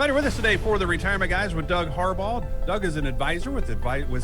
Glad you're with us today for the Retirement Guys with Doug Harbaugh. Doug is an advisor with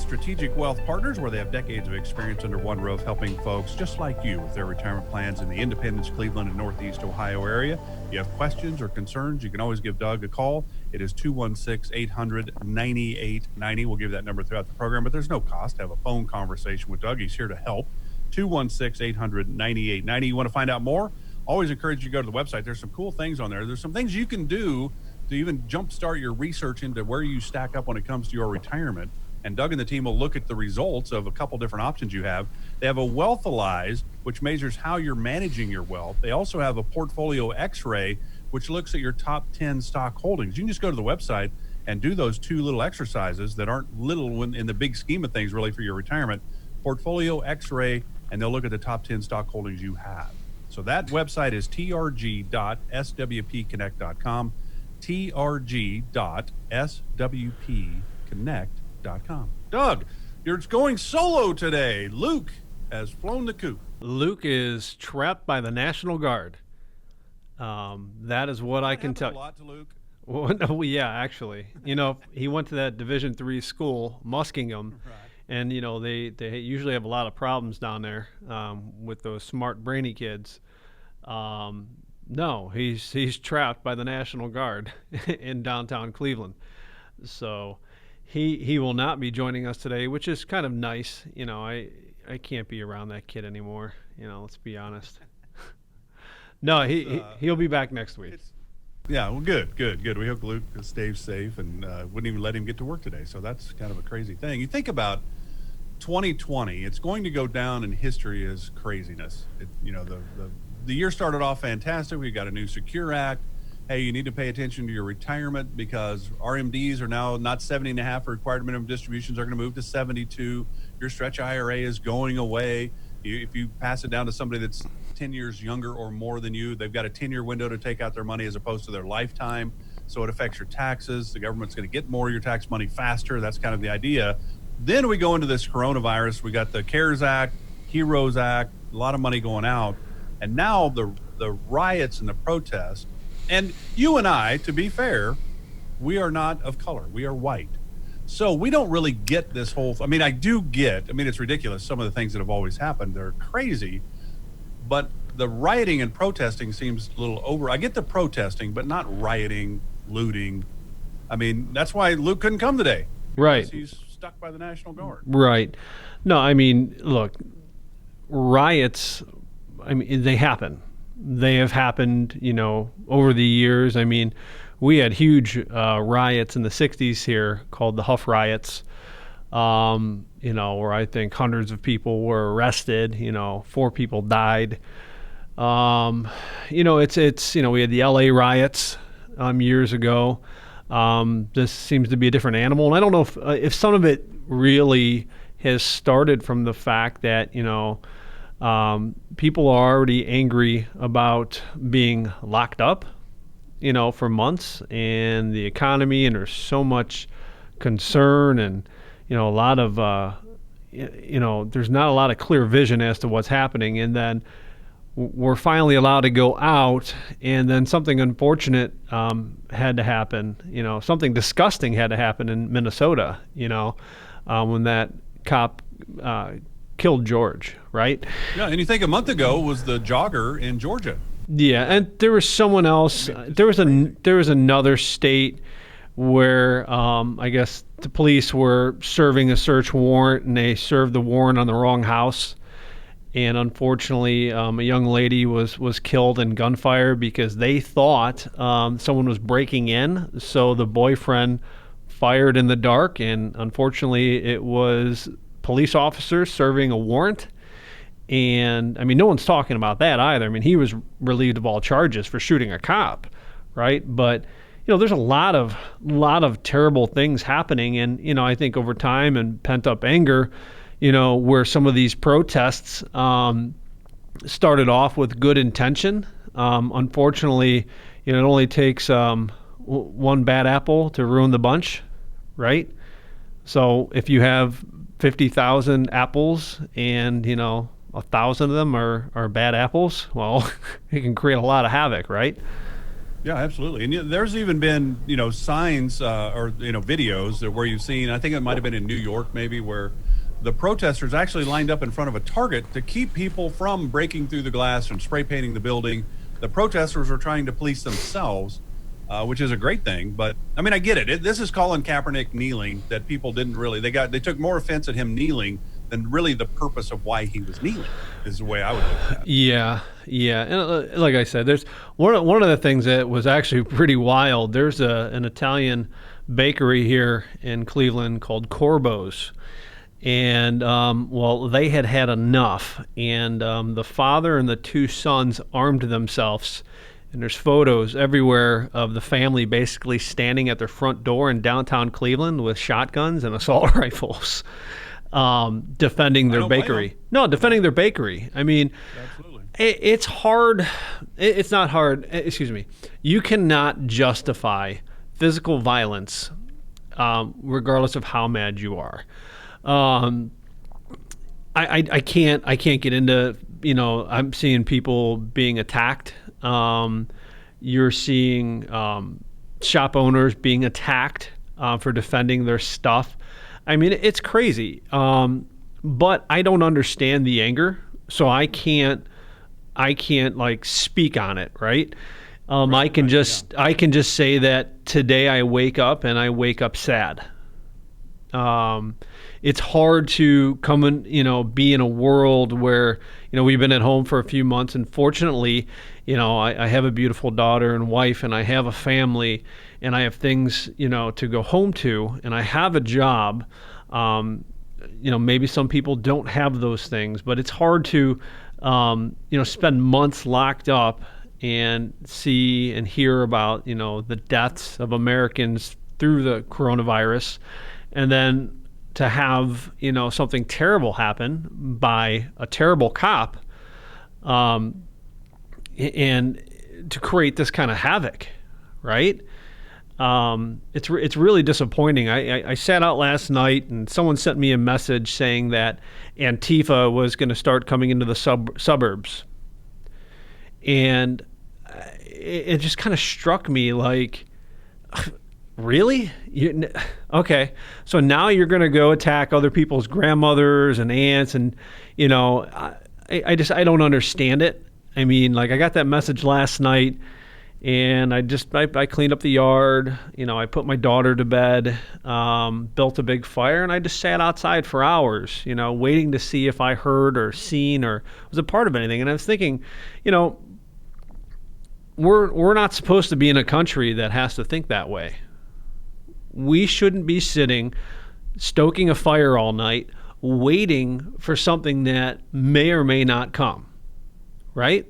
Strategic Wealth Partners, where they have decades of experience under one roof helping folks just like you with their retirement plans in the Independence, Cleveland, and Northeast Ohio area. If you have questions or concerns, you can always give Doug a call. It is 216-800-9890. We'll give that number throughout the program, but there's no cost to have a phone conversation with Doug. He's here to help. 216-800-9890. You want to find out more? Always encourage you to go to the website. There's some cool things on there. There's some things you can do to even jumpstart your research into where you stack up when it comes to your retirement. And Doug and the team will look at the results of a couple different options you have. They have a Wealthalize, which measures how you're managing your wealth. They also have a Portfolio X-ray, which looks at your top 10 stock holdings. You can just go to the website and do those two little exercises that aren't little in the big scheme of things really for your retirement. Portfolio X-ray, and they'll look at the top 10 stock holdings you have. So that website is trg.swpconnect.com. trg.swpconnect.com. Doug, you're going solo today. Luke has flown the coop. Luke is trapped by the National Guard. That is what I can tell you. A lot to Luke. Well, no, yeah, actually. He went to that Division III school, Muskingum, Right. and, they usually have a lot of problems down there with those smart, brainy kids. No, he's trapped by the National Guard in downtown Cleveland. So he will not be joining us today, which is kind of nice. I can't be around that kid anymore. Let's be honest. No, he'll be back next week. Yeah, well, good. We hope Luke stays safe and wouldn't even let him get to work today. So that's kind of a crazy thing. You think about 2020, it's going to go down in history as craziness. The year started off fantastic. We got a new Secure Act. Hey, you need to pay attention to your retirement because RMDs are now not 70.5 for required minimum distributions, are going to move to 72. Your stretch IRA is going away. If you pass it down to somebody that's 10 years younger or more than you, they've got a 10-year window to take out their money as opposed to their lifetime. So it affects your taxes. The government's going to get more of your tax money faster. That's kind of the idea. Then we go into this coronavirus. We got the CARES Act, HEROES Act, a lot of money going out. And now the riots and the protests. And you and I, to be fair, we are not of color. We are white. So we don't really get this whole, I do get, it's ridiculous. Some of the things that have always happened, they're crazy. But the rioting and protesting seems a little over. I get the protesting, but not rioting, looting. That's why Luke couldn't come today. Right. He's stuck by the National Guard. Right. No, look, riots, they happen. They have happened, over the years. We had huge riots in the 60s here called the Huff Riots, where I think hundreds of people were arrested, 4 people died. We had the LA riots years ago. This seems to be a different animal. And I don't know if some of it really has started from the fact that, people are already angry about being locked up, for months, and the economy, and there's so much concern, and a lot of there's not a lot of clear vision as to what's happening, and then we're finally allowed to go out, and then something unfortunate had to happen. Something disgusting had to happen in Minnesota. When that cop killed George, right? Yeah, and you think a month ago was the jogger in Georgia. Yeah, and there was someone else. There was another state where I guess the police were serving a search warrant, and they served the warrant on the wrong house. And unfortunately, a young lady was killed in gunfire because they thought someone was breaking in. So the boyfriend fired in the dark, and unfortunately, it was police officers serving a warrant. And no one's talking about that either. He was relieved of all charges for shooting a cop, right? But there's a lot of terrible things happening, and I think over time and pent up anger, where some of these protests started off with good intention. Unfortunately, it only takes one bad apple to ruin the bunch, right? So if you have 50,000 apples and 1,000 of them are bad apples, well, it can create a lot of havoc, right? Yeah, absolutely. And there's even been, signs or, videos that where you've seen, I think it might have been in New York maybe, where the protesters actually lined up in front of a Target to keep people from breaking through the glass and spray painting the building. The protesters were trying to police themselves, which is a great thing. But I mean, I get it. This is Colin Kaepernick kneeling that people didn't really, they took more offense at him kneeling than really the purpose of why he was kneeling, is the way I would look at it. Yeah, yeah, and like I said, there's one of the things that was actually pretty wild. There's an Italian bakery here in Cleveland called Corbo's, and well, they had enough, and the father and the two sons armed themselves. And there's photos everywhere of the family basically standing at their front door in downtown Cleveland with shotguns and assault rifles. Defending their bakery. No, defending their bakery. I mean, absolutely. It's hard. It's not hard. Excuse me. You cannot justify physical violence, regardless of how mad you are. I can't get into, I'm seeing people being attacked. You're seeing shop owners being attacked for defending their stuff. I mean, it's crazy, but I don't understand the anger, so I can't like speak on it, right? I can just say that today I wake up and I wake up sad. It's hard to come and be in a world where we've been at home for a few months, and fortunately, I have a beautiful daughter and wife, and I have a family, and I have things to go home to, and I have a job. Maybe some people don't have those things, but it's hard to spend months locked up and see and hear about the deaths of Americans through the coronavirus, and then to have something terrible happen by a terrible cop, and to create this kind of havoc, right? It's really disappointing. I sat out last night and someone sent me a message saying that Antifa was going to start coming into the suburbs, and it just kind of struck me like, really? Okay, so now you're going to go attack other people's grandmothers and aunts, and I don't understand it. I mean, like, I got that message last night, and I cleaned up the yard. I put my daughter to bed, built a big fire, and I just sat outside for hours, waiting to see if I heard or seen or was a part of anything. And I was thinking, we're not supposed to be in a country that has to think that way. We shouldn't be sitting, stoking a fire all night, waiting for something that may or may not come, right?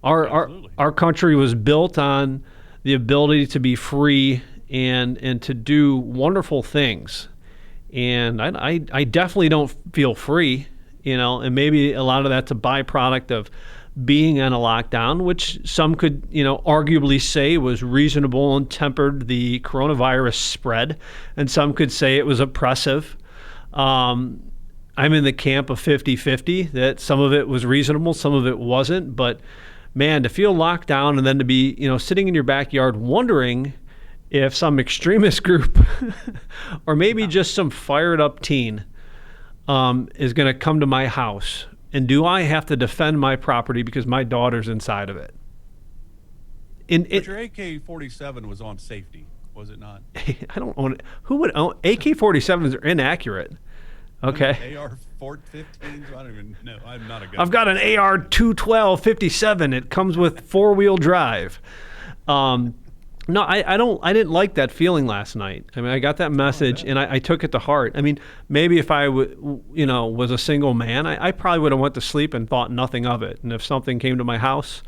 Our country was built on the ability to be free and to do wonderful things. And I definitely don't feel free, and maybe a lot of that's a byproduct of being on a lockdown, which some could, arguably say was reasonable and tempered the coronavirus spread. And some could say it was oppressive. I'm in the camp of 50-50, that some of it was reasonable, some of it wasn't. But man, to feel locked down and then to be, sitting in your backyard wondering if some extremist group or maybe just some fired up teen is going to come to my house, and do I have to defend my property because my daughter's inside of it? But your AK-47 was on safety, was it not? I don't own it. Who would own AK-47s? Are inaccurate. Okay. AR-15s? I don't even know. I'm not a gun. I've got an AR-212 57. It comes with 4-wheel drive. No, I didn't like that feeling last night. I mean, I got that message and I took it to heart. I mean, maybe if I was a single man, I probably would have went to sleep and thought nothing of it. And if something came to my house,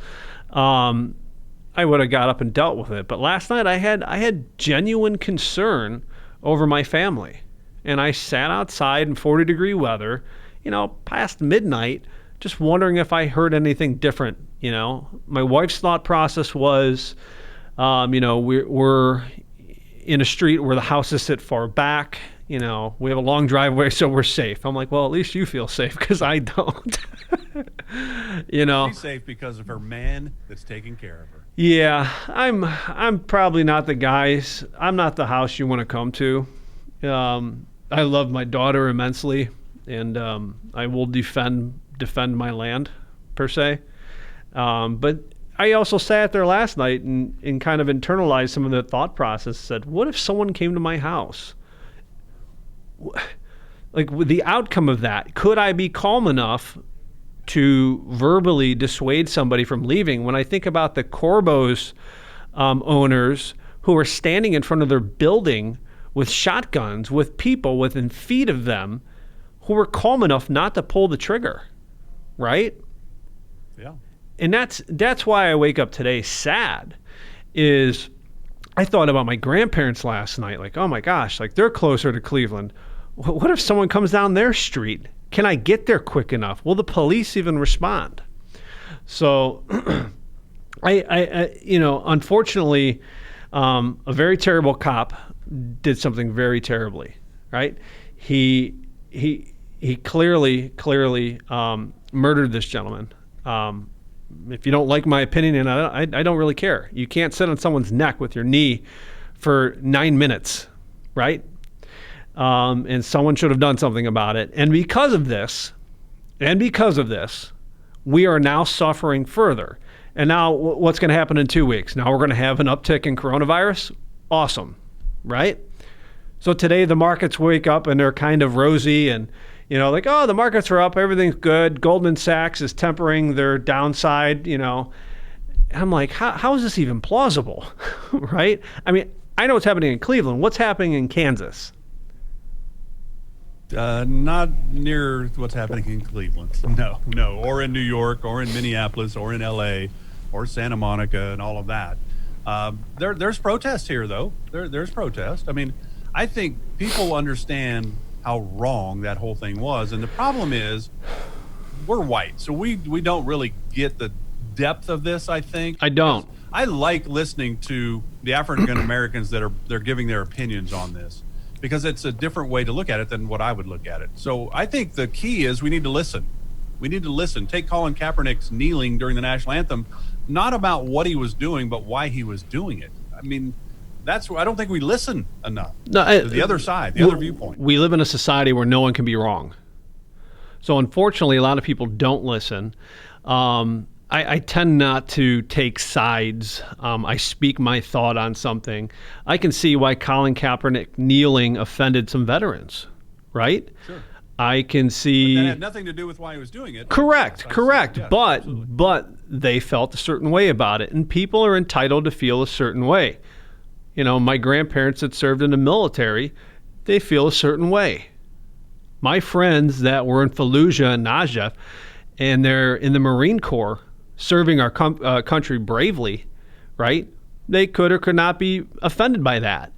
I would have got up and dealt with it. But last night I had genuine concern over my family. And I sat outside in 40-degree weather, past midnight, just wondering if I heard anything different. My wife's thought process was, we're in a street where the houses sit far back. We have a long driveway, so we're safe. I'm like, well, at least you feel safe, because I don't. She's safe because of her man that's taking care of her. Yeah, I'm probably not the guys. I'm not the house you want to come to. I love my daughter immensely, and I will defend my land per se. But I also sat there last night and kind of internalized some of the thought process. Said, what if someone came to my house? Like with the outcome of that, could I be calm enough to verbally dissuade somebody from leaving? When I think about the Corbo's owners who are standing in front of their building with shotguns, with people within feet of them, who were calm enough not to pull the trigger, right? Yeah. And that's why I wake up today sad. Is I thought about my grandparents last night, like, oh my gosh, like they're closer to Cleveland. What if someone comes down their street? Can I get there quick enough? Will the police even respond? So, I unfortunately, a very terrible cop did something very terribly, right? He clearly murdered this gentleman. If you don't like my opinion, and I don't really care. You can't sit on someone's neck with your knee for 9 minutes, right? And someone should have done something about it. And because of this, we are now suffering further. And now what's going to happen in 2 weeks? Now we're going to have an uptick in coronavirus? Awesome, right? So today the markets wake up and they're kind of rosy and, like, oh, the markets are up, everything's good. Goldman Sachs is tempering their downside, And I'm like, how is this even plausible, right? I mean, I know what's happening in Cleveland. What's happening in Kansas? Not near what's happening in Cleveland. No. Or in New York, or in Minneapolis, or in LA, or Santa Monica, and all of that. There's protest here, though. There's protest. I mean, I think people understand how wrong that whole thing was. And the problem is we're white, so we don't really get the depth of this, I think. I don't. I like listening to the African Americans they're giving their opinions on this, because it's a different way to look at it than what I would look at it. So I think the key is we need to listen. We need to listen. Take Colin Kaepernick's kneeling during the national anthem, not about what he was doing, but why he was doing it. I mean, I don't think we listen enough to the other side, the other viewpoint. We live in a society where no one can be wrong. So unfortunately, a lot of people don't listen. I tend not to take sides. I speak my thought on something. I can see why Colin Kaepernick kneeling offended some veterans, right? Sure. I can see. But that had nothing to do with why he was doing it. Correct. Yes, But they felt a certain way about it, and people are entitled to feel a certain way. My grandparents that served in the military, they feel a certain way. My friends that were in Fallujah and Najaf, and they're in the Marine Corps, serving our country bravely, right? They could or could not be offended by that.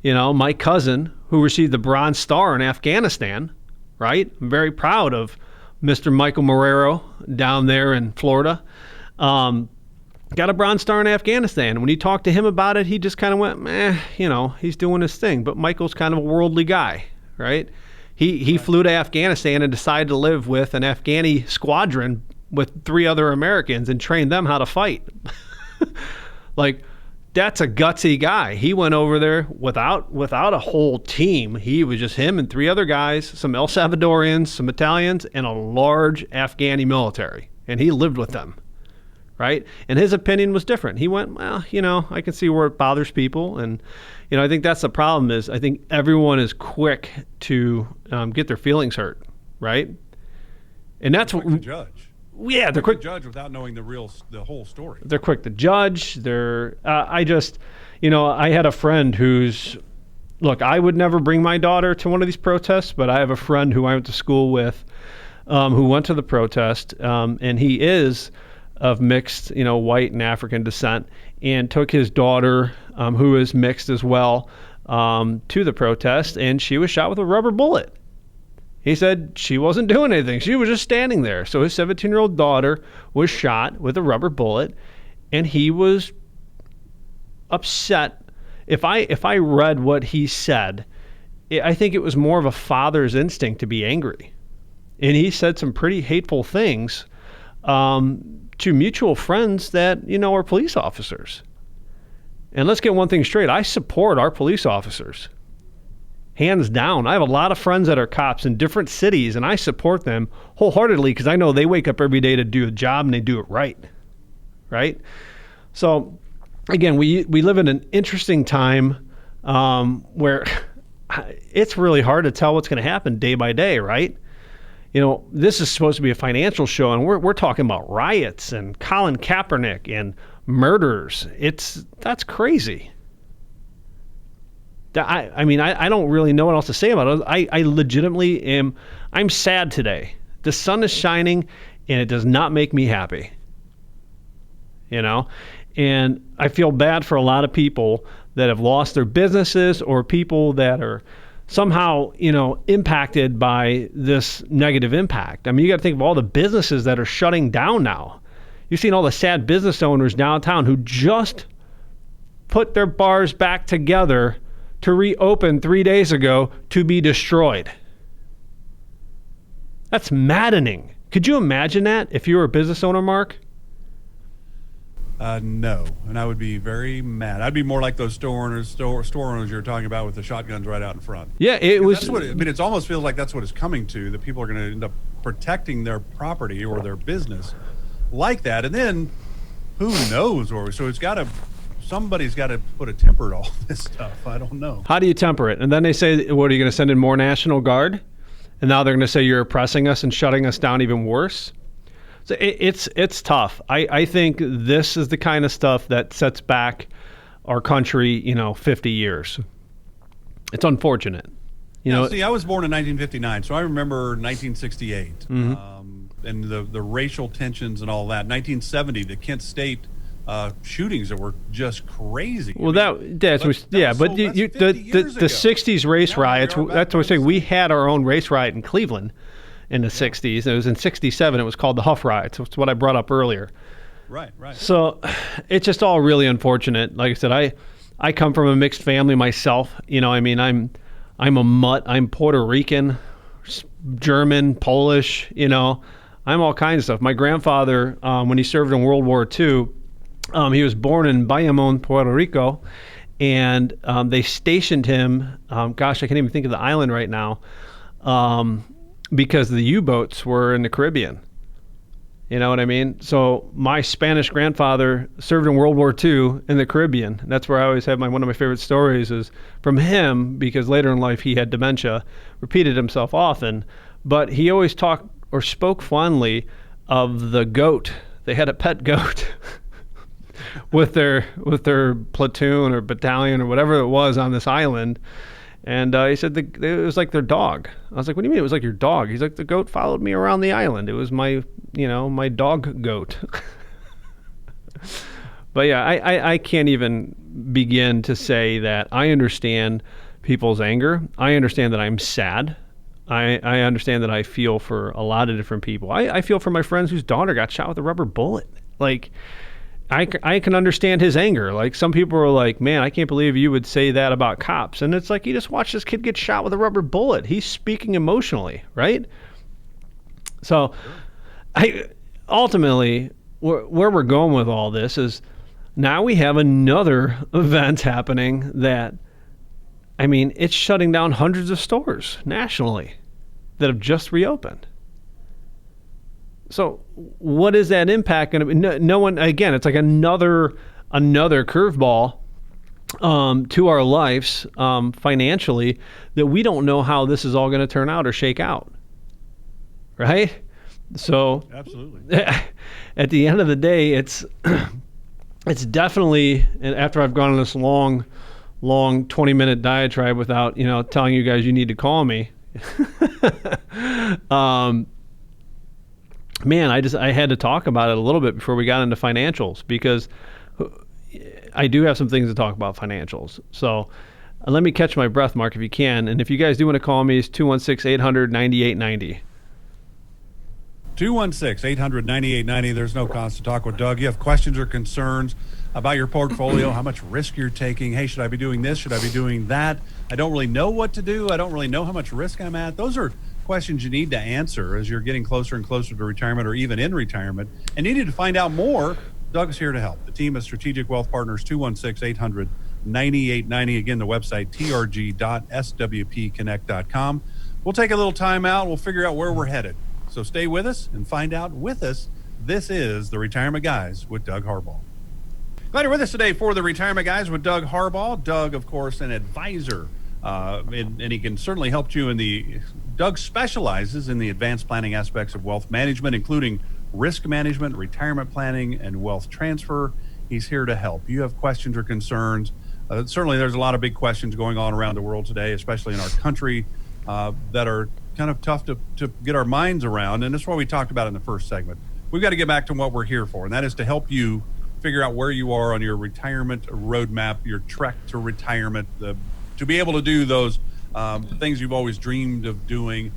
My cousin who received the Bronze Star in Afghanistan, right? I'm very proud of Mr. Michael Marrero down there in Florida. Got a Bronze Star in Afghanistan. When you talked to him about it, he just kind of went, he's doing his thing. But Michael's kind of a worldly guy, right? He flew to Afghanistan and decided to live with an Afghani squadron with 3 other Americans and trained them how to fight. Like, that's a gutsy guy. He went over there without a whole team. He was just him and 3 other guys, some El Salvadorians, some Italians, and a large Afghani military. And he lived with them, right? And his opinion was different. He went, well, I can see where it bothers people. And, I think that's the problem is I think everyone is quick to get their feelings hurt, right? And that's what to judge. Yeah, they're quick to judge without knowing the whole story. They're quick to judge. I had a friend look, I would never bring my daughter to one of these protests, but I have a friend who I went to school with who went to the protest, and he is of mixed, white and African descent, and took his daughter, who is mixed as well, to the protest, and she was shot with a rubber bullet. He said she wasn't doing anything. She was just standing there. So his 17-year-old daughter was shot with a rubber bullet, and he was upset. If I read what he said, I think it was more of a father's instinct to be angry. And he said some pretty hateful things to mutual friends that, are police officers. And let's get one thing straight. I support our police officers. Hands down. I have a lot of friends that are cops in different cities, and I support them wholeheartedly because I know they wake up every day to do a job and they do it right. Right? So, again, we live in an interesting time where it's really hard to tell what's going to happen day by day, right? This is supposed to be a financial show, and we're talking about riots and Colin Kaepernick and murders. That's crazy. I don't really know what else to say about it. I legitimately I'm sad today. The sun is shining, and it does not make me happy. And I feel bad for a lot of people that have lost their businesses or people that are somehow, impacted by this negative impact. I mean, you got to think of all the businesses that are shutting down now. You've seen all the sad business owners downtown who just put their bars back together to reopen 3 days ago to be destroyed. That's maddening. Could you imagine that if you were a business owner, Mark? No, and I would be very mad. I'd be more like those store owners you were talking about with the shotguns right out in front. Yeah, it was. That's what it almost feels like that's what it's coming to. That people are going to end up protecting their property or their business like that, and then who knows where? So somebody's got to put a temper to all this stuff. I don't know. How do you temper it? And then they say, "What are you going to send in more National Guard?" And now they're going to say you're oppressing us and shutting us down even worse. So it's tough. I think this is the kind of stuff that sets back our country, 50 years. It's unfortunate. See, I was born in 1959, so I remember 1968 and the racial tensions and all that. 1970, the Kent State shootings that were just crazy. Well, the 60s race riots. That's what I'm saying. We had our own race riot in Cleveland in the 60s. It was in 67. It was called the Huff Riots. That's what I brought up earlier. Right. So it's just all really unfortunate. Like I said, I come from a mixed family myself. I'm a mutt. I'm Puerto Rican, German, Polish. I'm all kinds of stuff. My grandfather, when he served in World War II, he was born in Bayamon, Puerto Rico, and they stationed him. I can't even think of the island right now. Because the U-boats were in the Caribbean. You know what I mean? So my Spanish grandfather served in World War II in the Caribbean. And that's where I always have one of my favorite stories is from him, because later in life he had dementia, repeated himself often, but he always talked or spoke fondly of the goat. They had a pet goat with their platoon or battalion or whatever it was on this island. And he said it was like their dog. I was like, what do you mean it was like your dog? He's like, the goat followed me around the island. It was my dog goat. But yeah, I can't even begin to say that I understand people's anger. I understand that I'm sad. I understand that I feel for a lot of different people. I feel for my friends whose daughter got shot with a rubber bullet. Like, I can understand his anger. Like, some people are like, man, I can't believe you would say that about cops. And it's like, you just watch this kid get shot with a rubber bullet. He's speaking emotionally, right? So ultimately, where we're going with all this is now we have another event happening that, it's shutting down hundreds of stores nationally that have just reopened. So what is that impact going to be? No one, again, it's like another curveball to our lives financially that we don't know how this is all going to turn out or shake out. Right? So absolutely. At the end of the day, it's definitely, and after I've gone on this long 20-minute diatribe without, telling you guys you need to call me. Man, I had to talk about it a little bit before we got into financials because I do have some things to talk about financials. So let me catch my breath, Mark, if you can. And if you guys do want to call me, it's 216-800-9890. 216-800-9890. There's no cost to talk with Doug. You have questions or concerns about your portfolio, how much risk you're taking. Hey, should I be doing this? Should I be doing that? I don't really know what to do. I don't really know how much risk I'm at. Those are questions you need to answer as you're getting closer and closer to retirement or even in retirement, and you need to find out more, Doug's here to help. The team of Strategic Wealth Partners, 216-800-9890. Again, the website, trg.swpconnect.com. We'll take a little time out. We'll figure out where we're headed. So stay with us and find out with us. This is the Retirement Guys with Doug Harbaugh. Glad you're with us today for the Retirement Guys with Doug Harbaugh. Doug, of course, an advisor, and he can certainly help you Doug specializes in the advanced planning aspects of wealth management, including risk management, retirement planning, and wealth transfer. He's here to help. You have questions or concerns. Certainly there's a lot of big questions going on around the world today, especially in our country, that are kind of tough to get our minds around. And that's what we talked about in the first segment. We've got to get back to what we're here for, and that is to help you figure out where you are on your retirement roadmap, your trek to retirement, to be able to do those things you've always dreamed of doing.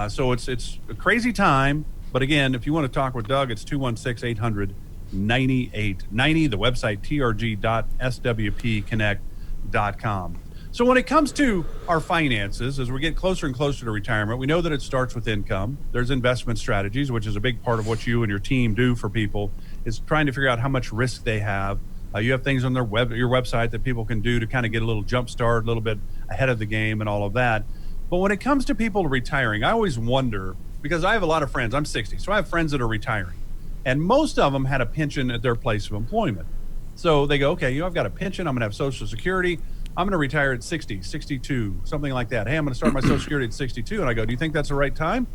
So it's a crazy time. But again, if you want to talk with Doug, it's 216-800-9890. The website, trg.swpconnect.com. So when it comes to our finances, as we get closer and closer to retirement, we know that it starts with income. There's investment strategies, which is a big part of what you and your team do for people, is trying to figure out how much risk they have. You have things on your website that people can do to kind of get a little jump start, a little bit ahead of the game and all of that. But when it comes to people retiring, I always wonder, because I have a lot of friends, I'm 60, so I have friends that are retiring. And most of them had a pension at their place of employment. So they go, okay, I've got a pension, I'm going to have Social Security, I'm going to retire at 60, 62, something like that. Hey, I'm going to start my Social Security at 62. And I go, do you think that's the right time?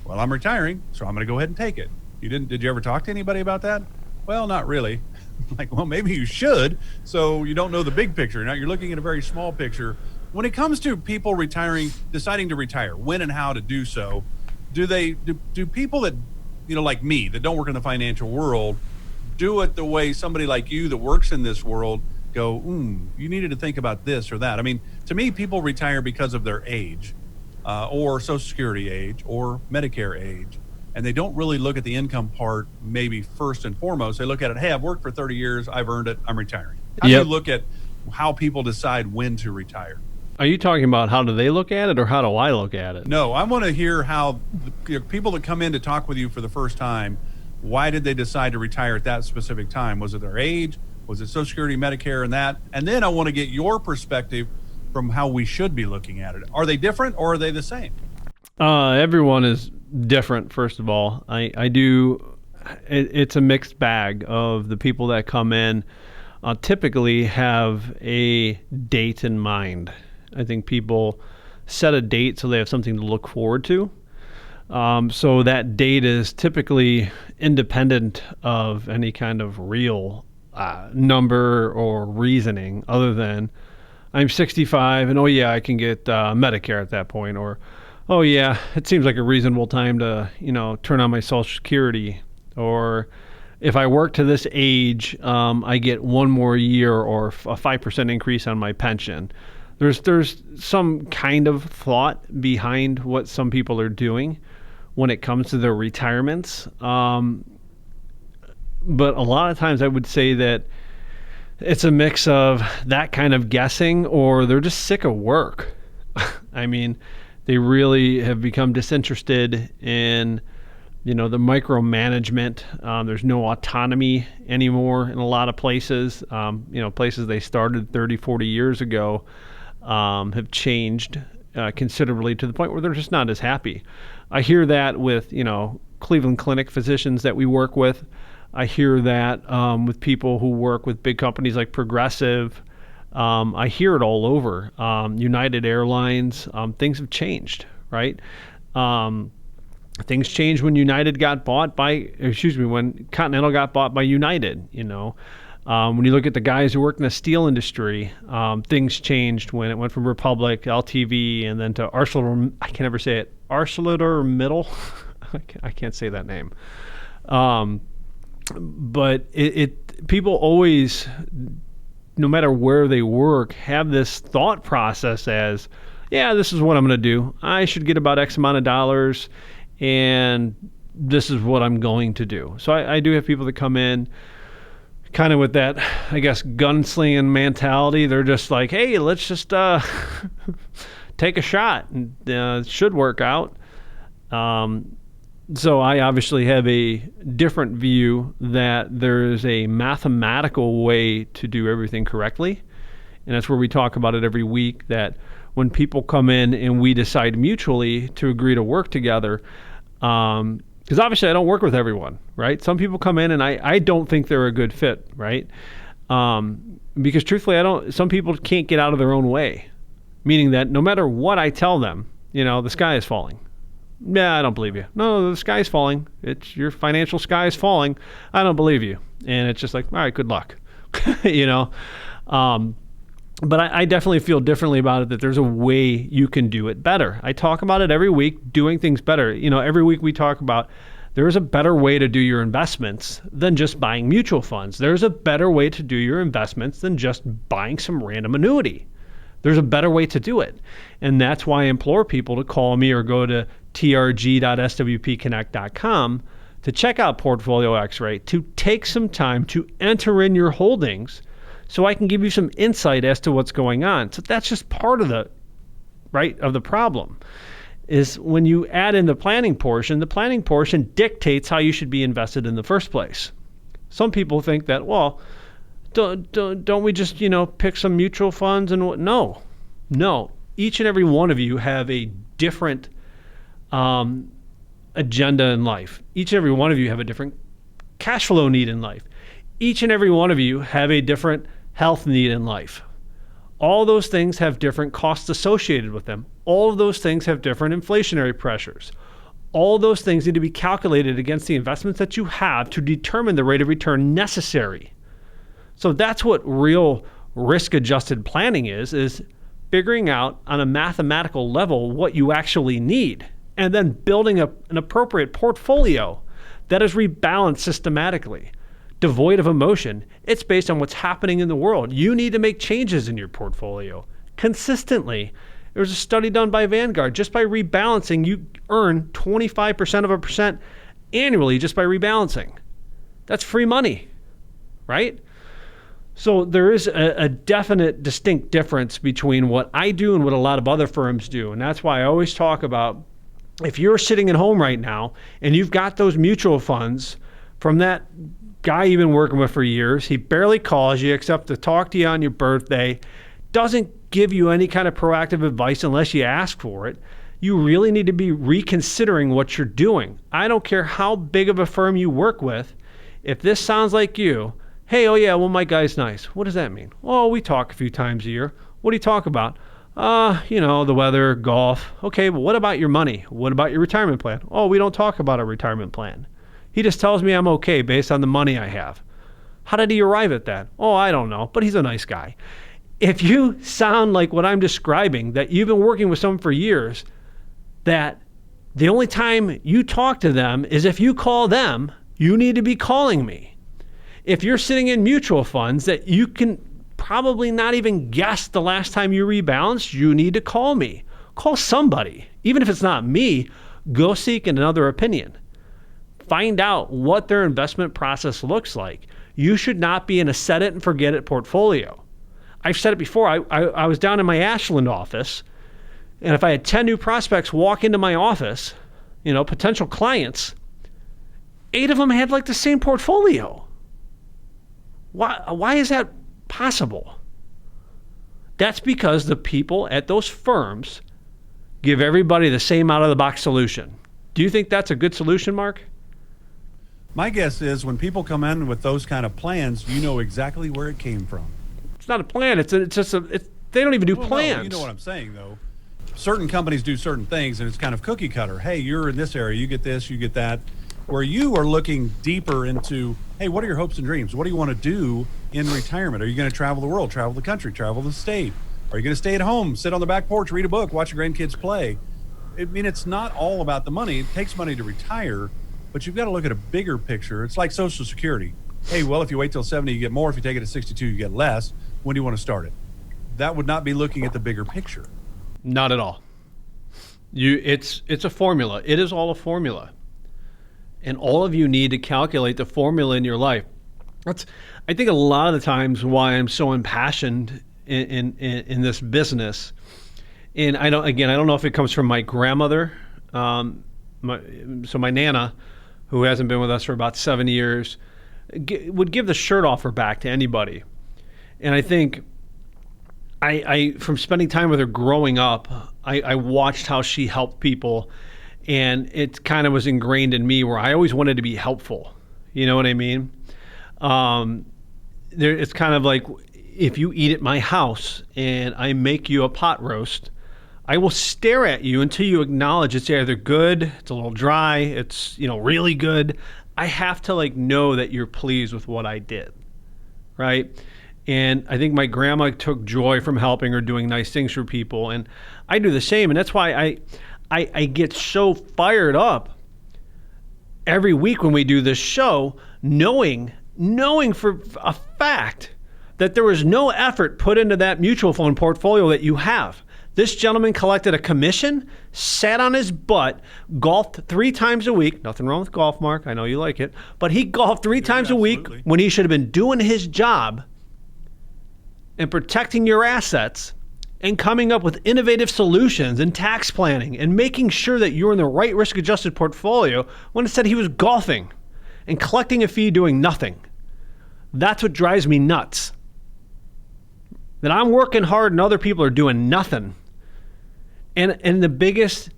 Well, I'm retiring, so I'm going to go ahead and take it. Did you ever talk to anybody about that? Well, not really. Like, well, maybe you should. So you don't know the big picture. Now you're looking at a very small picture. When it comes to people retiring, deciding to retire, when and how to do so, do people that, like me, that don't work in the financial world, do it the way somebody like you that works in this world go, you needed to think about this or that? I mean, to me, people retire because of their age, or Social Security age, or Medicare age. And they don't really look at the income part maybe first and foremost. They look at it, hey, I've worked for 30 years, I've earned it, I'm retiring. How do you look at how people decide when to retire? Are you talking about how do they look at it, or how do I look at it? No, I want to hear how people that come in to talk with you for the first time, why did they decide to retire at that specific time? Was it their age? Was it Social Security, Medicare, and that? And then I want to get your perspective from how we should be looking at it. Are they different, or are they the same? Everyone is different, first of all. It's a mixed bag of the people that come in typically have a date in mind. I think people set a date so they have something to look forward to. So that date is typically independent of any kind of real number or reasoning other than I'm 65 and I can get Medicare at that point, or it seems like a reasonable time to turn on my Social Security, or if I work to this age, I get one more year or a 5% increase on my pension. There's some kind of thought behind what some people are doing when it comes to their retirements. But a lot of times I would say that it's a mix of that kind of guessing, or they're just sick of work. I mean, they really have become disinterested in, the micromanagement. There's no autonomy anymore in a lot of places. Places they started 30, 40 years ago have changed considerably to the point where they're just not as happy. I hear that with, Cleveland Clinic physicians that we work with. I hear that with people who work with big companies like Progressive. I hear it all over. United Airlines, things have changed, right? Things changed when when Continental got bought by United, When you look at the guys who work in the steel industry, things changed when it went from Republic, LTV, and then to ArcelorMittal. I can never say it. ArcelorMittal. I can't say that name. But people always, no matter where they work, have this thought process as, this is what I'm going to do. I should get about X amount of dollars, and this is what I'm going to do. So I do have people that come in kind of with that, I guess, gunslinging mentality. They're just like, hey, let's just take a shot, and it should work out. So I obviously have a different view that there is a mathematical way to do everything correctly. And that's where we talk about it every week, that when people come in and we decide mutually to agree to work together, because obviously I don't work with everyone, right? Some people come in and I don't think they're a good fit, right? Because truthfully, some people can't get out of their own way, meaning that no matter what I tell them, the sky is falling. Yeah, I don't believe you. No, the sky is falling. It's your financial sky is falling. I don't believe you. And it's just like, all right, good luck. But I definitely feel differently about it, that there's a way you can do it better. I talk about it every week, doing things better. Every week we talk about there is a better way to do your investments than just buying mutual funds. There's a better way to do your investments than just buying some random annuity. There's a better way to do it. And that's why I implore people to call me or go to trg.swpconnect.com to check out Portfolio X-Ray, to take some time to enter in your holdings so I can give you some insight as to what's going on. So that's just part of the problem, is when you add in the planning portion dictates how you should be invested in the first place. Some people think that, well, don't we just, pick some mutual funds and what? No. Each and every one of you have a different agenda in life. Each and every one of you have a different cash flow need in life. Each and every one of you have a different health need in life. All those things have different costs associated with them. All of those things have different inflationary pressures. All of those things need to be calculated against the investments that you have to determine the rate of return necessary. So that's what real risk-adjusted planning is figuring out on a mathematical level what you actually need, and then building an appropriate portfolio that is rebalanced systematically, devoid of emotion. It's based on what's happening in the world. You need to make changes in your portfolio consistently. There was a study done by Vanguard. Just by rebalancing, you earn 25% annually just by rebalancing. That's free money, right? So there is a definite, distinct difference between what I do and what a lot of other firms do. And that's why I always talk about, if you're sitting at home right now and you've got those mutual funds from that guy you've been working with for years, he barely calls you except to talk to you on your birthday, doesn't give you any kind of proactive advice unless you ask for it, you really need to be reconsidering what you're doing. I don't care how big of a firm you work with. If this sounds like you, hey, oh yeah, well, my guy's nice. What does that mean? Oh, we talk a few times a year. What do you talk about? The weather, golf. Okay, but what about your money? What about your retirement plan? Oh, we don't talk about a retirement plan. He just tells me I'm okay based on the money I have. How did he arrive at that? Oh, I don't know, but he's a nice guy. If you sound like what I'm describing, that you've been working with someone for years, that the only time you talk to them is if you call them, you need to be calling me. If you're sitting in mutual funds that you can probably not even guess the last time you rebalanced, you need to call me. Call somebody. Even if it's not me, go seek another opinion. Find out what their investment process looks like. You should not be in a set it and forget it portfolio. I've said it before. I was down in my Ashland office, and if I had 10 new prospects walk into my office, potential clients, 8 of them had like the same portfolio. Why is that possible? That's because the people at those firms give everybody the same out-of-the-box solution. Do you think that's a good solution, Mark? My guess is when people come in with those kind of plans, you know exactly where it came from. It's not a plan. They don't even do plans. No, you know what I'm saying, though. Certain companies do certain things, and it's kind of cookie cutter. Hey, you're in this area. You get this, you get that. Where you are looking deeper into, hey, what are your hopes and dreams? What do you want to do in retirement? Are you going to travel the world, travel the country, travel the state? Are you going to stay at home, sit on the back porch, read a book, watch your grandkids play? I mean, it's not all about the money. It takes money to retire, but you've got to look at a bigger picture. It's like Social Security. Hey, well, if you wait till 70, you get more. If you take it at 62, you get less. When do you want to start it? That would not be looking at the bigger picture. Not at all. It's a formula. It is all a formula. And all of you need to calculate the formula in your life. That's, I think, a lot of the times why I'm so impassioned in this business. And I don't know if it comes from my grandmother, my Nana, who hasn't been with us for about 7 years, would give the shirt off her back to anybody. And I think I from spending time with her growing up, I watched how she helped people, and it kind of was ingrained in me where I always wanted to be helpful. You know what I mean? It's kind of like, if you eat at my house and I make you a pot roast, I will stare at you until you acknowledge it's either good, it's a little dry, it's, really good. I have to know that you're pleased with what I did, right? And I think my grandma took joy from helping her, doing nice things for people, and I do the same. And that's why I get so fired up every week when we do this show, knowing for a fact that there was no effort put into that mutual fund portfolio that you have. This gentleman collected a commission, sat on his butt, golfed 3 times a week. Nothing wrong with golf, Mark. I know you like it. But he golfed 3 times a week when he should have been doing his job and protecting your assets and coming up with innovative solutions and tax planning and making sure that you're in the right risk-adjusted portfolio, when instead he was golfing and collecting a fee doing nothing. That's what drives me nuts. That I'm working hard and other people are doing nothing. And the biggest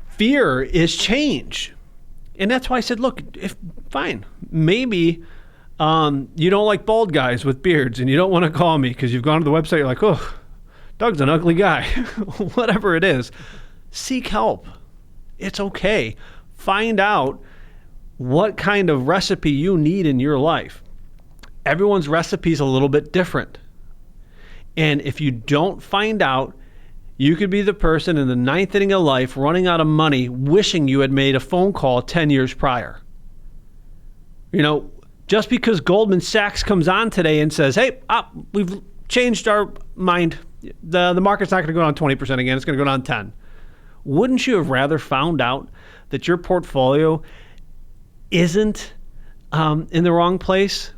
fear is change. And that's why I said, look, fine, maybe you don't like bald guys with beards and you don't want to call me because you've gone to the website, you're like, oh, Doug's an ugly guy. Whatever it is, seek help. It's okay. Find out what kind of recipe you need in your life. Everyone's recipe is a little bit different. And if you don't find out, you could be the person in the 9th inning of life running out of money, wishing you had made a phone call 10 years prior. Just because Goldman Sachs comes on today and says, hey, we've changed our mind. The market's not going to go down 20% again. It's going to go down 10. Wouldn't you have rather found out that your portfolio isn't in the wrong place?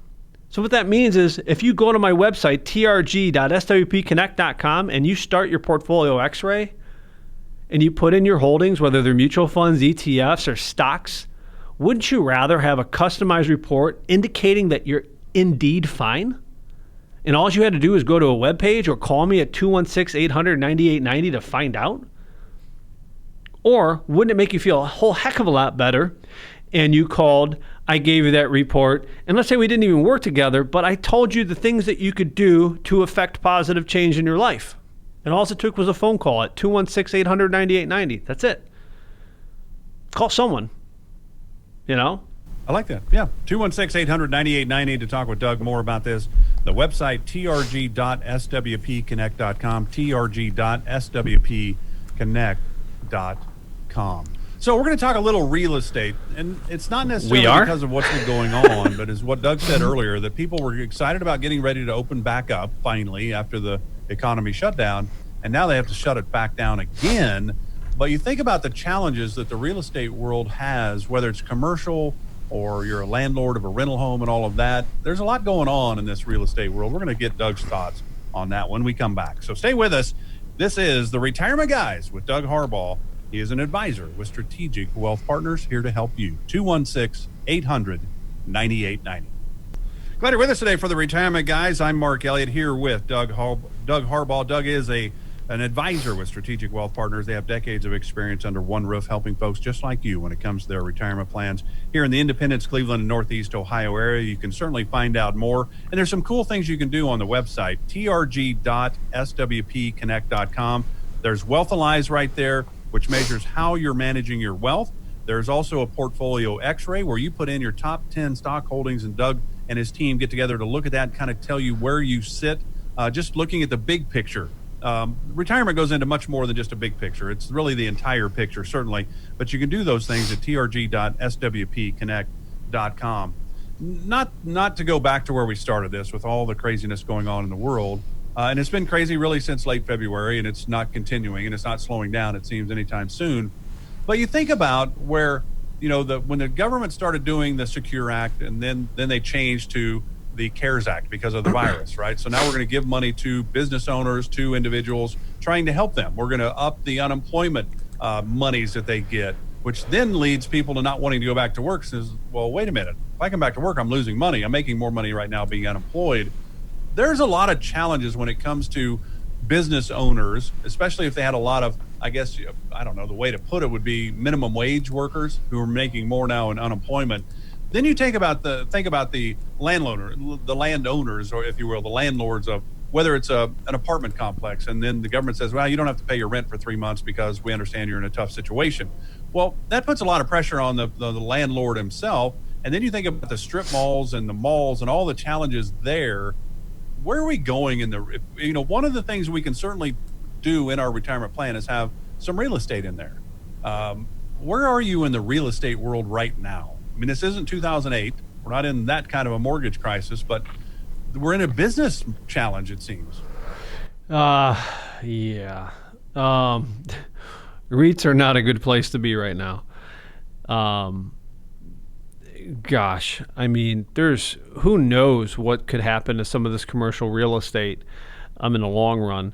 So what that means is, if you go to my website, trg.swpconnect.com, and you start your portfolio x-ray, and you put in your holdings, whether they're mutual funds, ETFs, or stocks, wouldn't you rather have a customized report indicating that you're indeed fine? And all you had to do is go to a web page or call me at 216-800-9890 to find out? Or wouldn't it make you feel a whole heck of a lot better and you called, I gave you that report, and let's say we didn't even work together, but I told you the things that you could do to affect positive change in your life. And all it took was a phone call at 216-800-9890. That's it. Call someone, I like that. Yeah. 216-800-9890 to talk with Doug more about this. The website, trg.swpconnect.com, trg.swpconnect.com. So we're going to talk a little real estate, and it's not necessarily because of what's been going on, but as what Doug said earlier, that people were excited about getting ready to open back up finally after the economy shut down, and now they have to shut it back down again. But you think about the challenges that the real estate world has, whether it's commercial or you're a landlord of a rental home and all of that. There's a lot going on in this real estate world. We're going to get Doug's thoughts on that when we come back. So stay with us. This is The Retirement Guys with Doug Harbaugh. He is an advisor with Strategic Wealth Partners, here to help you. 216-800-9890. Glad you're with us today for The Retirement Guys. I'm Mark Elliot, here with Doug Harbaugh. Doug is an advisor with Strategic Wealth Partners. They have decades of experience under one roof, helping folks just like you when it comes to their retirement plans. Here in the Independence, Cleveland, and Northeast Ohio area, you can certainly find out more. And there's some cool things you can do on the website, trg.swpconnect.com. There's Wealthalize right there, which measures how you're managing your wealth. There's also a portfolio x-ray where you put in your top 10 stock holdings, and Doug and his team get together to look at that and kind of tell you where you sit, just looking at the big picture. Retirement goes into much more than just a big picture. It's really the entire picture, certainly. But you can do those things at trg.swpconnect.com. Not to go back to where we started this with all the craziness going on in the world. And it's been crazy really since late February, and it's not continuing, and it's not slowing down, it seems, anytime soon. But you think about where, when the government started doing the Secure Act, and then they changed to the CARES Act because of the virus, right? So now we're going to give money to business owners, to individuals, trying to help them. We're going to up the unemployment monies that they get, which then leads people to not wanting to go back to work. Says, well, wait a minute. If I come back to work, I'm losing money. I'm making more money right now being unemployed. There's a lot of challenges when it comes to business owners, especially if they had a lot of, I guess, I don't know, the way to put it would be minimum wage workers who are making more now in unemployment. Then you think about the landowners, or if you will, the landlords of whether it's an apartment complex, and then the government says, well, you don't have to pay your rent for 3 months because we understand you're in a tough situation. Well, that puts a lot of pressure on the landlord himself. And then you think about the strip malls and the malls and all the challenges there. Where are we going one of the things we can certainly do in our retirement plan is have some real estate in there. Where are you in the real estate world right now? I mean, this isn't 2008. We're not in that kind of a mortgage crisis, but we're in a business challenge, it seems. Yeah. REITs are not a good place to be right now. Gosh, I mean, who knows what could happen to some of this commercial real estate in the long run.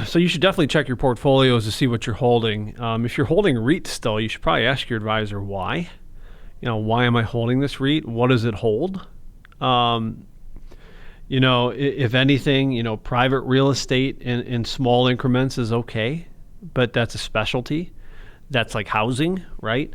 So you should definitely check your portfolios to see what you're holding. If you're holding REIT still, you should probably ask your advisor why. Why am I holding this REIT? What does it hold? If anything, private real estate in small increments is okay, but that's a specialty. That's like housing, right?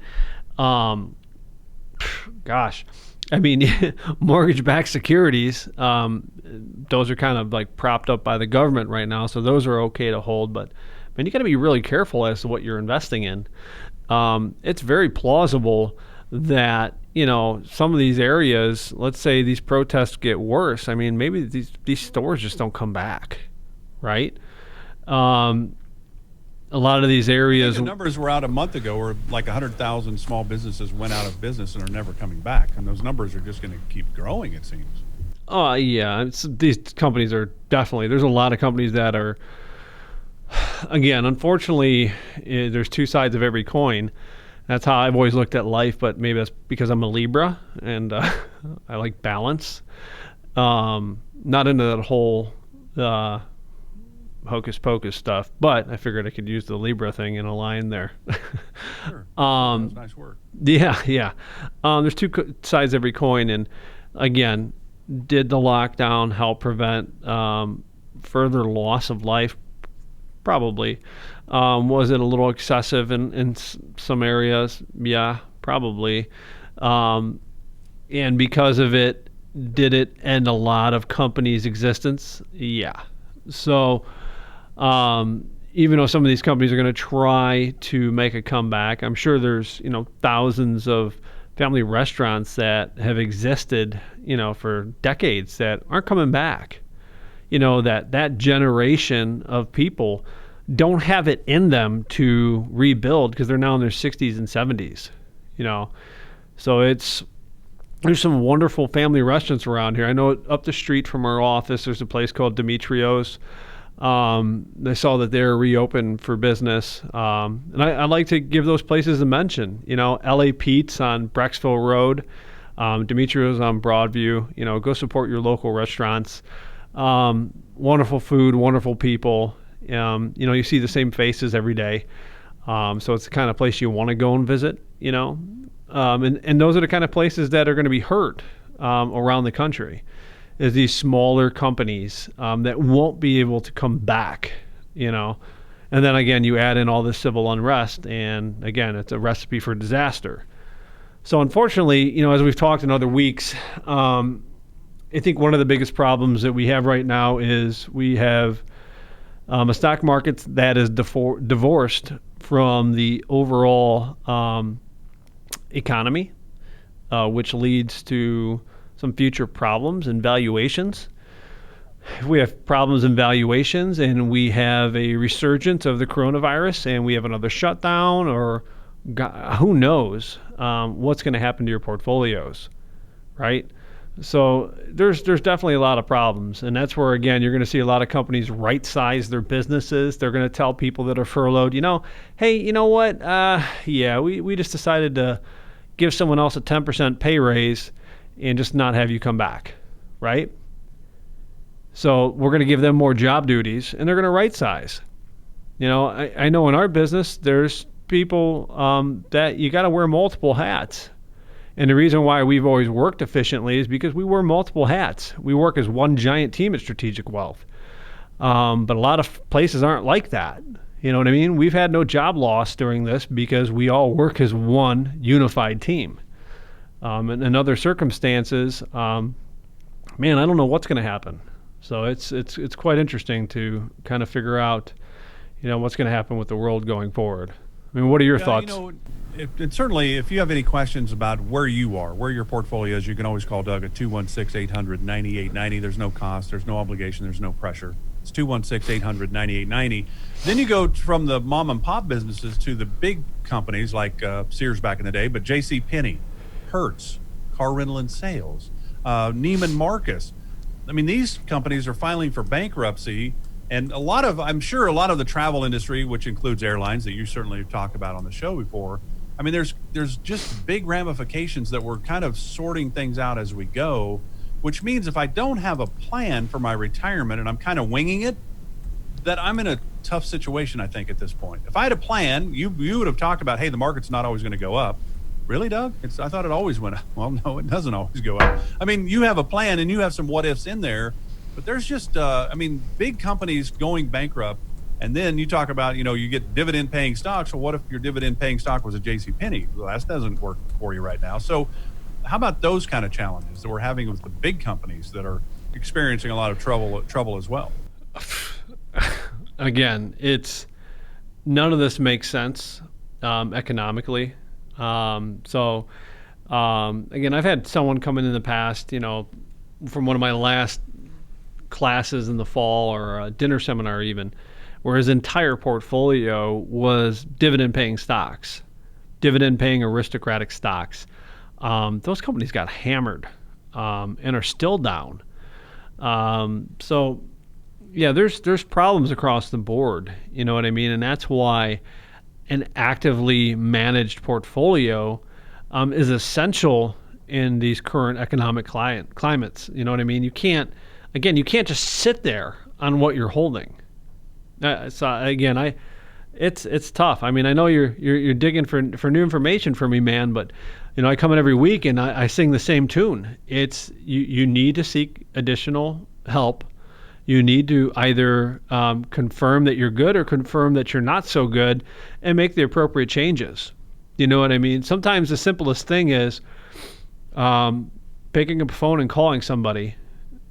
Gosh, I mean, mortgage-backed securities, those are kind of like propped up by the government right now, so those are okay to hold. But man, you got to be really careful as to what you're investing in. It's very plausible that some of these areas, let's say these protests get worse. I mean, maybe these stores just don't come back, right? A lot of these areas. The numbers were out a month ago where like 100,000 small businesses went out of business and are never coming back. And those numbers are just going to keep growing, it seems. Oh, yeah. These companies are definitely, there's a lot of companies that are, again, unfortunately, there's two sides of every coin. That's how I've always looked at life, but maybe that's because I'm a Libra and I like balance. Not into that whole hocus pocus stuff, but I figured I could use the Libra thing in a line there. Sure. That's nice work. Yeah. There's two sides of every coin, and again, did the lockdown help prevent further loss of life? Probably. Was it a little excessive in some areas? Yeah, probably. And because of it, did it end a lot of companies' existence? Yeah. So even though some of these companies are going to try to make a comeback, I'm sure there's thousands of family restaurants that have existed for decades that aren't coming back. That generation of people don't have it in them to rebuild because they're now in their 60s and 70s. So there's some wonderful family restaurants around here. I know up the street from our office, there's a place called Demetrios. They saw that they're reopened for business. And I like to give those places a mention. LA Pete's on Brecksville Road, Demetrios on Broadview. Go support your local restaurants. Wonderful food, wonderful people. You see the same faces every day. So it's the kind of place you want to go and visit, and those are the kind of places that are going to be hurt around the country, is these smaller companies that won't be able to come back, and then again, you add in all this civil unrest, and again, it's a recipe for disaster. So unfortunately, as we've talked in other weeks, I think one of the biggest problems that we have right now is we have a stock market that is divorced from the overall economy, which leads to some future problems in valuations. We have problems in valuations, and we have a resurgence of the coronavirus, and we have another shutdown, or who knows what's going to happen to your portfolios, right? So there's definitely a lot of problems, and that's where, again, you're going to see a lot of companies right-size their businesses. They're going to tell people that are furloughed, hey, you know what? We just decided to give someone else a 10% pay raise and just not have you come back, right? So we're going to give them more job duties, and they're going to right-size. I know in our business, there's people that you got to wear multiple hats. And the reason why we've always worked efficiently is because we wear multiple hats. We work as one giant team at Strategic Wealth. But a lot of places aren't like that. You know what I mean? We've had no job loss during this because we all work as one unified team. And in other circumstances, man, I don't know what's going to happen. So it's quite interesting to kind of figure out, what's going to happen with the world going forward. I mean, what are your thoughts? And certainly, if you have any questions about where you are, where your portfolio is, you can always call Doug at 216-800-9890. There's no cost, there's no obligation, there's no pressure. It's 216-800-9890. Then you go from the mom and pop businesses to the big companies like Sears back in the day, but J.C. Penney, Hertz, Car Rental and Sales, Neiman Marcus. I mean, these companies are filing for bankruptcy. And I'm sure a lot of the travel industry, which includes airlines that you certainly have talked about on the show before, I mean, there's just big ramifications that we're kind of sorting things out as we go, which means if I don't have a plan for my retirement and I'm kind of winging it, that I'm in a tough situation, I think, at this point. If I had a plan, you would have talked about, hey, the market's not always going to go up. Really, Doug? I thought it always went up. Well, no, it doesn't always go up. I mean, you have a plan and you have some what ifs in there, but there's just, big companies going bankrupt. And then you talk about, you get dividend paying stocks. So what if your dividend paying stock was a J.C. Penney? Well, that doesn't work for you right now. So how about those kind of challenges that we're having with the big companies that are experiencing a lot of trouble as well? Again, none of this makes sense economically. Again, I've had someone come in the past, from one of my last classes in the fall or a dinner seminar even, where his entire portfolio was dividend-paying stocks, dividend-paying aristocratic stocks. Those companies got hammered and are still down. There's problems across the board. You know what I mean? And that's why an actively managed portfolio is essential in these current economic climates. You know what I mean? You can't just sit there on what you're holding. It's tough. I mean, I know you're digging for new information for me, man, but I come in every week and I sing the same tune. It's you need to seek additional help. You need to either confirm that you're good or confirm that you're not so good and make the appropriate changes. You know what I mean? Sometimes the simplest thing is picking up a phone and calling somebody.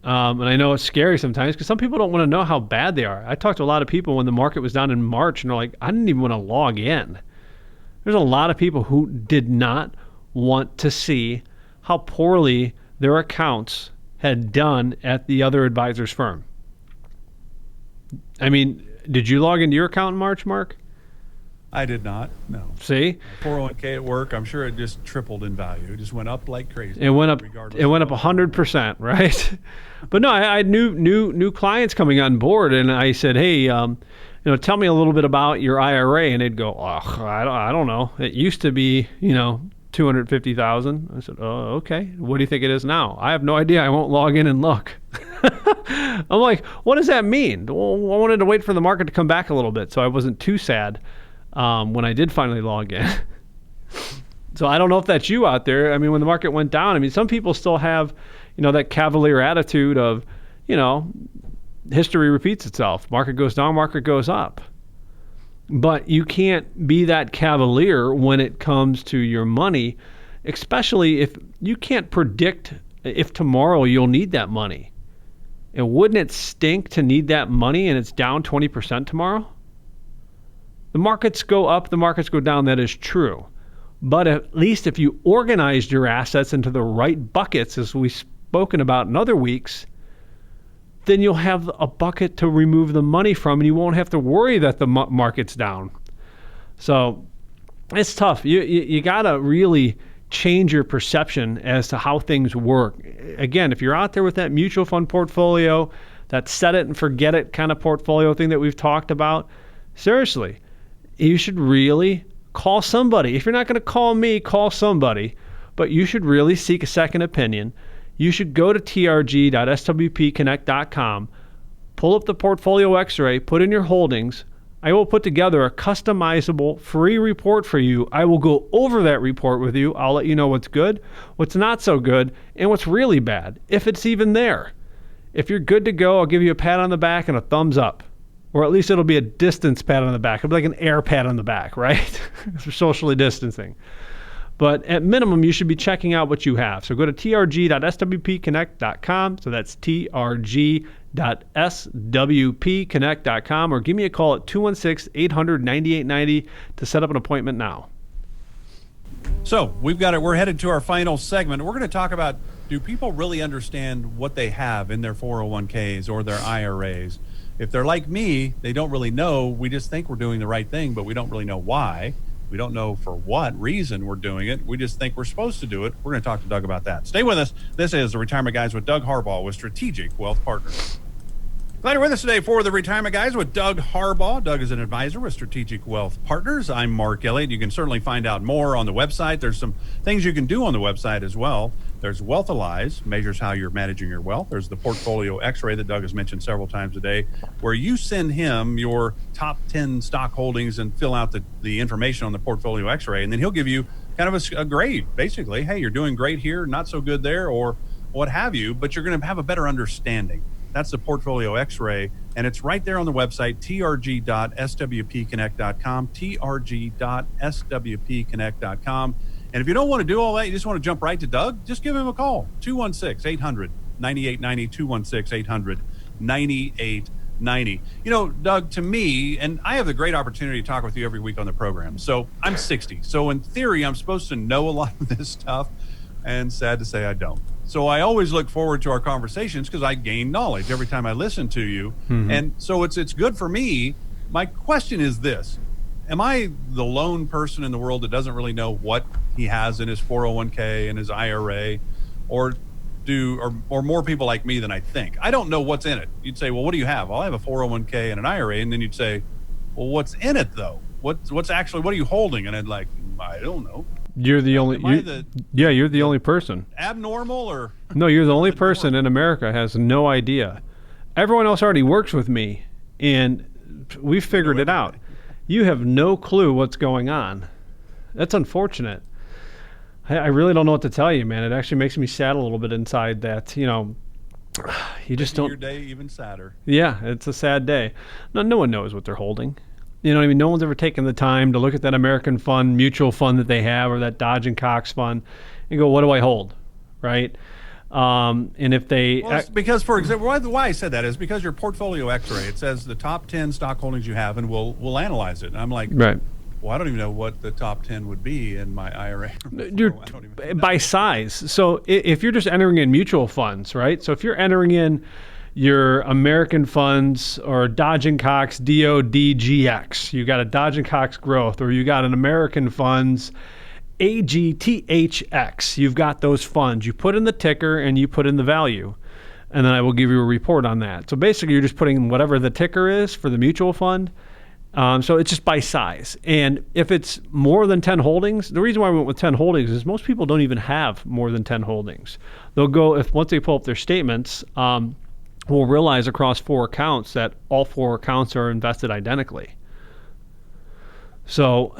And I know it's scary sometimes because some people don't want to know how bad they are. I talked to a lot of people when the market was down in March and they're like, I didn't even want to log in. There's a lot of people who did not want to see how poorly their accounts had done at the other advisor's firm. I mean, did you log into your account in March, Mark? I did not, no. See? 401k at work, I'm sure it just tripled in value. It just went up like crazy. It went up 100%, right? But no, I had new clients coming on board, and I said, hey, tell me a little bit about your IRA, and they'd go, oh, I don't know. It used to be, $250,000. I said, oh, okay. What do you think it is now? I have no idea. I won't log in and look. I'm like, what does that mean? Well, I wanted to wait for the market to come back a little bit, so I wasn't too sad when I did finally log in. So I don't know if that's you out there. I mean, when the market went down, some people still have, that cavalier attitude of, history repeats itself. Market goes down, market goes up. But you can't be that cavalier when it comes to your money, especially if you can't predict if tomorrow you'll need that money. And wouldn't it stink to need that money and it's down 20% tomorrow? The markets go up, the markets go down, that is true. But at least if you organized your assets into the right buckets, as we've spoken about in other weeks, then you'll have a bucket to remove the money from and you won't have to worry that the market's down. So it's tough. You got to really change your perception as to how things work. Again, if you're out there with that mutual fund portfolio, that set it and forget it kind of portfolio thing that we've talked about, seriously, you should really call somebody. If you're not going to call me, call somebody, but you should really seek a second opinion. You should go to trg.swpconnect.com, pull up the portfolio x-ray, put in your holdings, I will put together a customizable free report for you. I will go over that report with you. I'll let you know what's good, what's not so good, and what's really bad, if it's even there. If you're good to go, I'll give you a pat on the back and a thumbs up. Or at least it'll be a distance pat on the back. It'll be like an air pat on the back, right? For socially distancing. But at minimum, you should be checking out what you have. So go to trg.swpconnect.com. So that's trg.swpconnect.com, or give me a call at 216-800-9890 to set up an appointment now. So we've got it. We're headed to our final segment. We're going to talk about, do people really understand what they have in their 401ks or their IRAs? If they're like me, they don't really know. We just think we're doing the right thing, but we don't really know why. We don't know for what reason we're doing it. We just think we're supposed to do it. We're going to talk to Doug about that. Stay with us. This is the Retirement Guys with Doug Harbaugh with Strategic Wealth Partners. Glad you're with us today for the Retirement Guys with Doug Harbaugh. Doug is an advisor with Strategic Wealth Partners. I'm Mark Elliot. You can certainly find out more on the website. There's some things you can do on the website as well. There's Wealthalyze, measures how you're managing your wealth. There's the Portfolio X-ray that Doug has mentioned several times today, where you send him your top 10 stock holdings and fill out the information on the Portfolio X-ray, and then he'll give you kind of a grade, basically. Hey, you're doing great here, not so good there, or what have you, but you're going to have a better understanding. That's the Portfolio X-ray, and it's right there on the website, trg.swpconnect.com, trg.swpconnect.com. And if you don't want to do all that, you just want to jump right to Doug, just give him a call, 216-800-9890, 216-800-9890. You know, Doug, to me, and I have the great opportunity to talk with you every week on the program. So I'm 60. So in theory, I'm supposed to know a lot of this stuff, and sad to say I don't. So I always look forward to our conversations because I gain knowledge every time I listen to you. Mm-hmm. And so it's good for me. My question is this. Am I the lone person in the world that doesn't really know what he has in his 401k and his IRA, or more people like me than I think? I don't know what's in it. You'd say, well, what do you have? Well, I have a 401k and an IRA. And then you'd say, well, what's in it though? What are you holding? And I'd like, I don't know. You're the only. You're the only person. Abnormal or? No, you're the only person in America has no idea. Everyone else already works with me, and we figured it out. You have no clue what's going on. That's unfortunate. I really don't know what to tell you, man. It actually makes me sad a little bit inside that, you just don't. Your day even sadder. Yeah, it's a sad day. No one knows what they're holding. You know what I mean? No one's ever taken the time to look at that American fund, mutual fund that they have, or that Dodge and Cox fund, and go, what do I hold? Right? And if they... Well, because, for example, why I said that is because your Portfolio X-ray, it says the top 10 stock holdings you have, and we'll analyze it. And I'm like, right. Well, I don't even know what the top 10 would be in my IRA. By size. So if you're just entering in mutual funds, right? So if you're entering in your American funds or Dodge and Cox DODGX, you got a Dodge and Cox Growth, or you got an American funds AGTHX. You've got those funds. You put in the ticker and you put in the value, and then I will give you a report on that. So basically, you're just putting in whatever the ticker is for the mutual fund. So it's just by size. And if it's more than 10 holdings, the reason why I went with 10 holdings is most people don't even have more than 10 holdings. They'll go, once they pull up their statements, we'll realize across 4 accounts that all 4 accounts are invested identically. So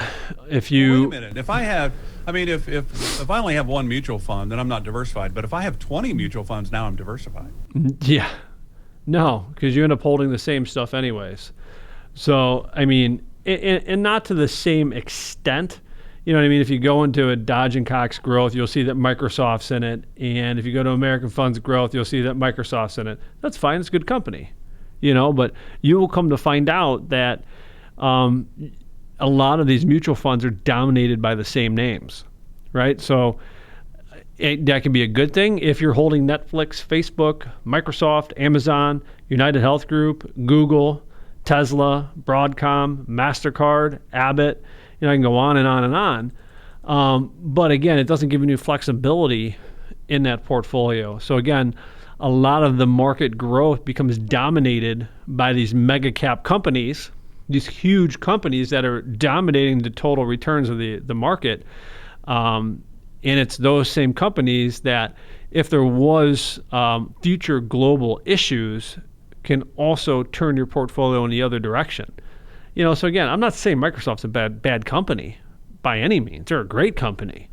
if you... Wait a minute. If I only have one mutual fund, then I'm not diversified. But if I have 20 mutual funds, now I'm diversified. Yeah. No, because you end up holding the same stuff anyways. So, I mean, and not to the same extent. You know what I mean? If you go into a Dodge and Cox Growth, you'll see that Microsoft's in it. And if you go to American Funds Growth, you'll see that Microsoft's in it. That's fine. It's good company. But you will come to find out that a lot of these mutual funds are dominated by the same names, right? So that can be a good thing if you're holding Netflix, Facebook, Microsoft, Amazon, United Health Group, Google, Tesla, Broadcom, MasterCard, Abbott. I can go on and on and on. But again, it doesn't give you any flexibility in that portfolio. So again, a lot of the market growth becomes dominated by these mega cap companies, these huge companies that are dominating the total returns of the market. And it's those same companies that, if there was future global issues, can also turn your portfolio in the other direction. So again, I'm not saying Microsoft's a bad company by any means. They're a great company.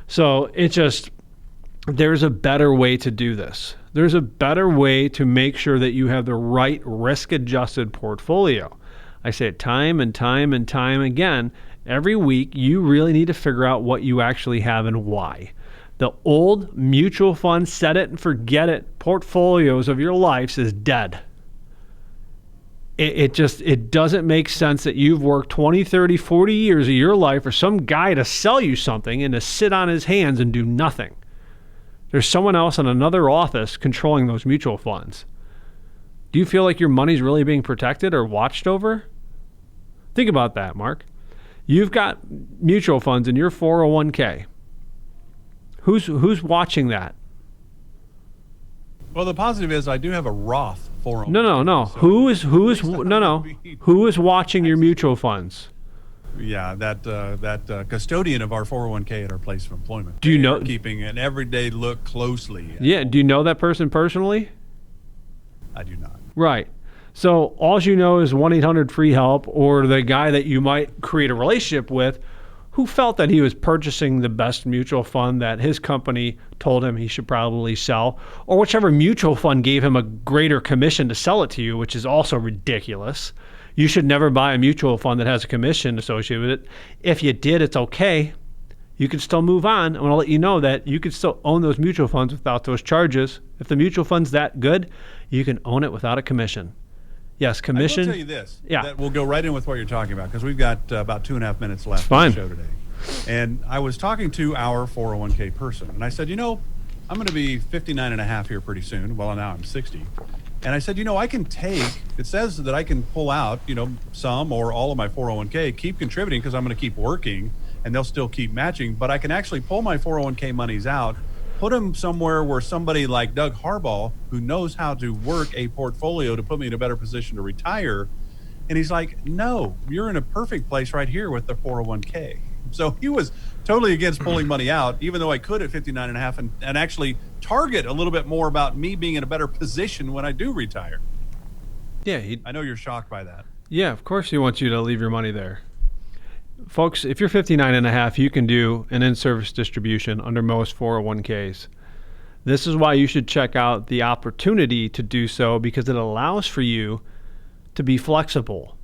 So there's a better way to do this. There's a better way to make sure that you have the right risk-adjusted portfolio. I say it time and time and time again. Every week, you really need to figure out what you actually have and why. The old mutual fund set it and forget it portfolios of your lives is dead. It doesn't make sense that you've worked 20, 30, 40 years of your life for some guy to sell you something and to sit on his hands and do nothing. There's someone else in another office controlling those mutual funds. Do you feel like your money's really being protected or watched over? Think about that, Mark. You've got mutual funds in your 401k. Who's watching that? Well, the positive is I do have a Roth 401k. No. So Who is watching your mutual funds? Yeah, that custodian of our 401k at our place of employment. Do you know? Keeping an everyday look closely. Yeah. Do you know that person personally? I do not. Right. So all you know is 1-800-FREE-HELP or the guy that you might create a relationship with who felt that he was purchasing the best mutual fund that his company told him he should probably sell, or whichever mutual fund gave him a greater commission to sell it to you, which is also ridiculous. You should never buy a mutual fund that has a commission associated with it. If you did, it's okay. You can still move on. I want to let you know that you can still own those mutual funds without those charges. If the mutual fund's that good, you can own it without a commission. Yes, commission. I will tell you this. Yeah. That we'll go right in with what you're talking about because we've got about 2.5 minutes left Fine. on the show today. And I was talking to our 401k person, and I said, I'm going to be 59 and a half here pretty soon. Well, now I'm 60. And I said, I can take, it says that I can pull out, some or all of my 401k, keep contributing because I'm going to keep working and they'll still keep matching. But I can actually pull my 401k monies out, put them somewhere where somebody like Doug Harbaugh, who knows how to work a portfolio to put me in a better position to retire. And he's like, no, you're in a perfect place right here with the 401k. So he was totally against pulling money out, even though I could at 59 and a half and actually target a little bit more about me being in a better position when I do retire. Yeah. I know you're shocked by that. Yeah, of course he wants you to leave your money there. Folks, if you're 59 and a half, you can do an in-service distribution under most 401ks. This is why you should check out the opportunity to do so because it allows for you to be flexible.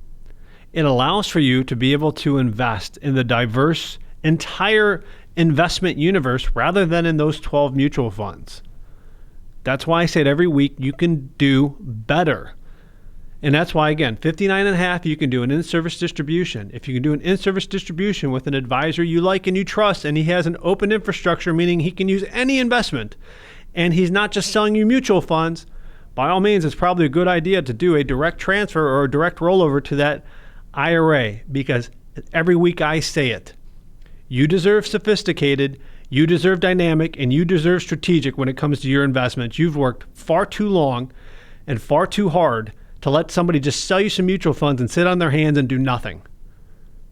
It allows for you to be able to invest in the diverse entire investment universe rather than in those 12 mutual funds. That's why I said every week you can do better. And that's why, again, 59 and a half, you can do an in-service distribution. If you can do an in-service distribution with an advisor you like and you trust, and he has an open infrastructure, meaning he can use any investment, and he's not just selling you mutual funds, by all means, it's probably a good idea to do a direct transfer or a direct rollover to that IRA, because every week I say it. You deserve sophisticated, you deserve dynamic, and you deserve strategic when it comes to your investments. You've worked far too long and far too hard to let somebody just sell you some mutual funds and sit on their hands and do nothing.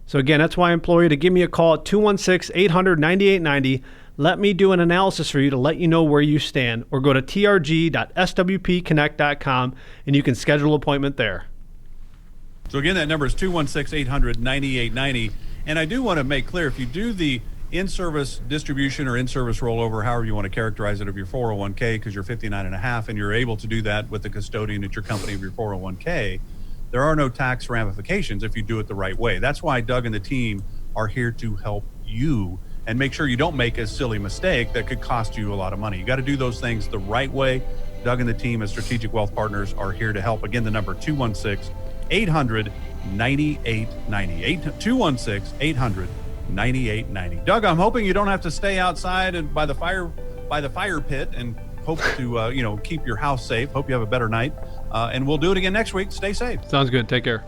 So again, that's why I implore you to give me a call at 216-800-9890. Let me do an analysis for you to let you know where you stand, or go to trg.swpconnect.com and you can schedule an appointment there. So again, that number is 216-800-9890. And I do want to make clear, if you do the in-service distribution or in-service rollover, however you want to characterize it, of your 401k, because you're 59 and a half and you're able to do that with the custodian at your company of your 401k, there are no tax ramifications if you do it the right way. That's why Doug and the team are here to help you and make sure you don't make a silly mistake that could cost you a lot of money. You got to do those things the right way. Doug and the team as Strategic Wealth Partners are here to help. Again, the number 216-800-9890. 216-800-9890. Doug, I'm hoping you don't have to stay outside and by the fire pit, and hope to keep your house safe. Hope you have a better night. And we'll do it again next week. Stay safe. Sounds good. Take care.